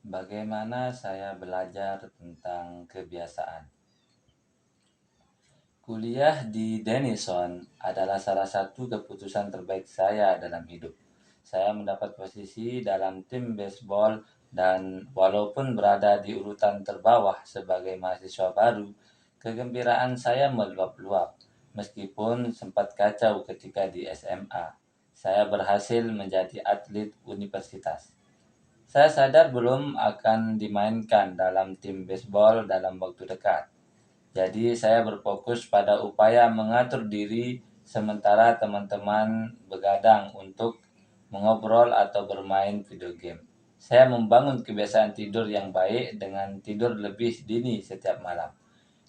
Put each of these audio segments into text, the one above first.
Bagaimana saya belajar tentang kebiasaan? Kuliah di Denison adalah salah satu keputusan terbaik saya dalam hidup. Saya mendapat posisi dalam tim baseball dan walaupun berada di urutan terbawah sebagai mahasiswa baru, kegembiraan saya meluap-luap. Meskipun sempat kacau ketika di SMA, saya berhasil menjadi atlet universitas. Saya sadar belum akan dimainkan dalam tim baseball dalam waktu dekat. Jadi saya berfokus pada upaya mengatur diri sementara teman-teman begadang untuk mengobrol atau bermain video game. Saya membangun kebiasaan tidur yang baik dengan tidur lebih dini setiap malam.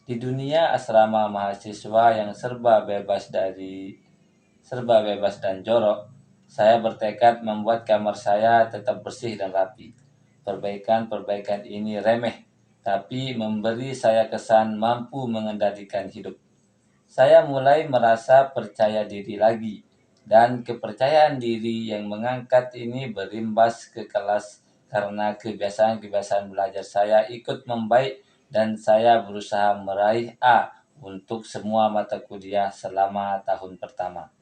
Di dunia asrama mahasiswa yang serba bebas dan jorok, saya bertekad membuat kamar saya tetap bersih dan rapi. Perbaikan-perbaikan ini remeh, tapi memberi saya kesan mampu mengendalikan hidup. Saya mulai merasa percaya diri lagi, dan kepercayaan diri yang mengangkat ini berimbas ke kelas karena kebiasaan-kebiasaan belajar saya ikut membaik dan saya berusaha meraih A untuk semua mata kuliah selama tahun pertama.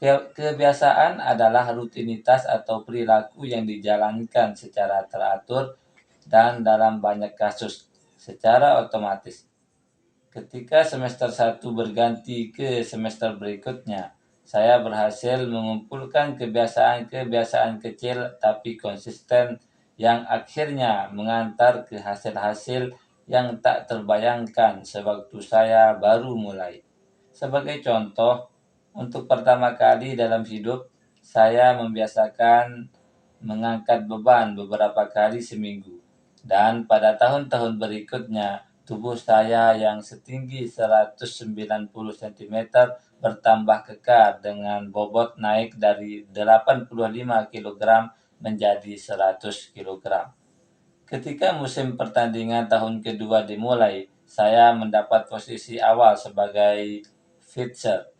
Kebiasaan adalah rutinitas atau perilaku yang dijalankan secara teratur dan dalam banyak kasus secara otomatis. Ketika semester 1 berganti ke semester berikutnya, saya berhasil mengumpulkan kebiasaan-kebiasaan kecil tapi konsisten yang akhirnya mengantar ke hasil-hasil yang tak terbayangkan sewaktu saya baru mulai. Sebagai contoh, untuk pertama kali dalam hidup, saya membiasakan mengangkat beban beberapa kali seminggu. Dan pada tahun-tahun berikutnya, tubuh saya yang setinggi 190 cm bertambah kekar dengan bobot naik dari 85 kg menjadi 100 kg. Ketika musim pertandingan tahun kedua dimulai, saya mendapat posisi awal sebagai pitcher.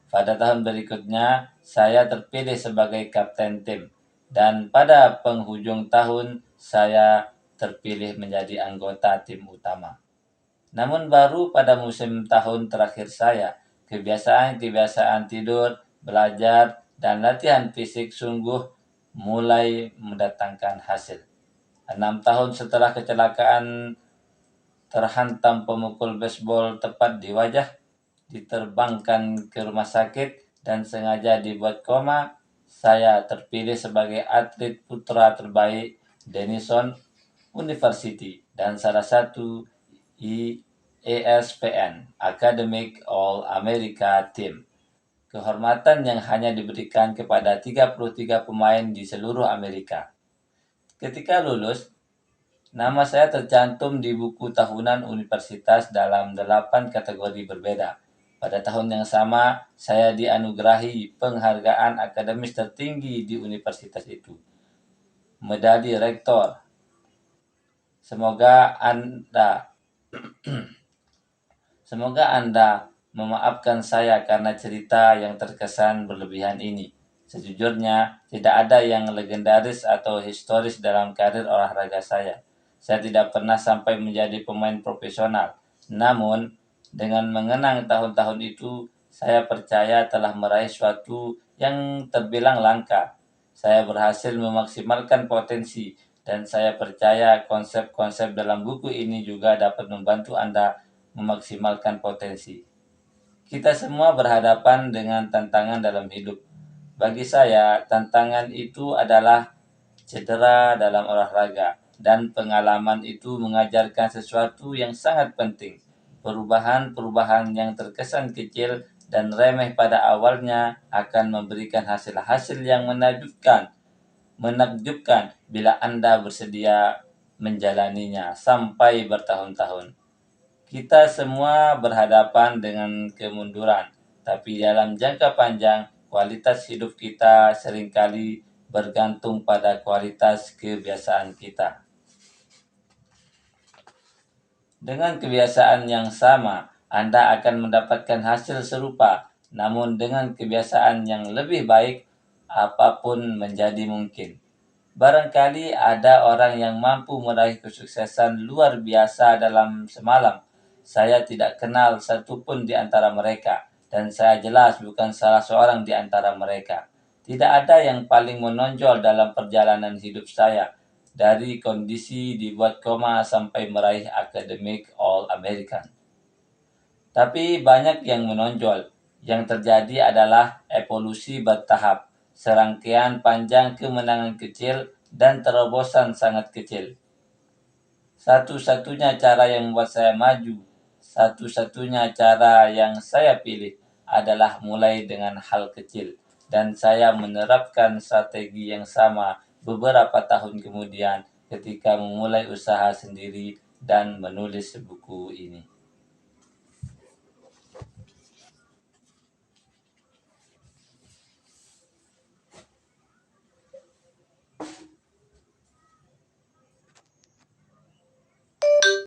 Pada tahun berikutnya, saya terpilih sebagai kapten tim. Dan pada penghujung tahun, saya terpilih menjadi anggota tim utama. Namun baru pada musim tahun terakhir saya, kebiasaan-kebiasaan tidur, belajar, dan latihan fisik sungguh mulai mendatangkan hasil. 6 tahun setelah kecelakaan terhantam pemukul baseball tepat di wajah, diterbangkan ke rumah sakit, dan sengaja dibuat koma, saya terpilih sebagai atlet putra terbaik Denison University dan salah satu ESPN Academic All-America Team. Kehormatan yang hanya diberikan kepada 33 pemain di seluruh Amerika. Ketika lulus, nama saya tercantum di buku tahunan universitas dalam 8 kategori berbeda. Pada tahun yang sama, saya dianugerahi penghargaan akademis tertinggi di universitas itu, medali rektor. Semoga Anda memaafkan saya karena cerita yang terkesan berlebihan ini. Sejujurnya, tidak ada yang legendaris atau historis dalam karir olahraga saya. Saya tidak pernah sampai menjadi pemain profesional. Namun, dengan mengenang tahun-tahun itu, saya percaya telah meraih suatu yang terbilang langka. Saya berhasil memaksimalkan potensi, dan saya percaya konsep-konsep dalam buku ini juga dapat membantu Anda memaksimalkan potensi. Kita semua berhadapan dengan tantangan dalam hidup. Bagi saya, tantangan itu adalah cedera dalam olahraga, dan pengalaman itu mengajarkan sesuatu yang sangat penting. Perubahan-perubahan yang terkesan kecil dan remeh pada awalnya akan memberikan hasil-hasil yang menakjubkan bila Anda bersedia menjalaninya sampai bertahun-tahun. Kita semua berhadapan dengan kemunduran, tapi dalam jangka panjang, kualitas hidup kita seringkali bergantung pada kualitas kebiasaan kita. Dengan kebiasaan yang sama, Anda akan mendapatkan hasil serupa, namun dengan kebiasaan yang lebih baik, apapun menjadi mungkin. Barangkali ada orang yang mampu meraih kesuksesan luar biasa dalam semalam. Saya tidak kenal satupun di antara mereka, dan saya jelas bukan salah seorang di antara mereka. Tidak ada yang paling menonjol dalam perjalanan hidup saya, dari kondisi dibuat koma sampai meraih akademik All American. Tapi banyak yang menonjol. Yang terjadi adalah evolusi bertahap, serangkaian panjang kemenangan kecil dan terobosan sangat kecil. Satu-satunya cara yang membuat saya maju, satu-satunya cara yang saya pilih adalah mulai dengan hal kecil. Dan saya menerapkan strategi yang sama beberapa tahun kemudian ketika memulai usaha sendiri dan menulis buku ini.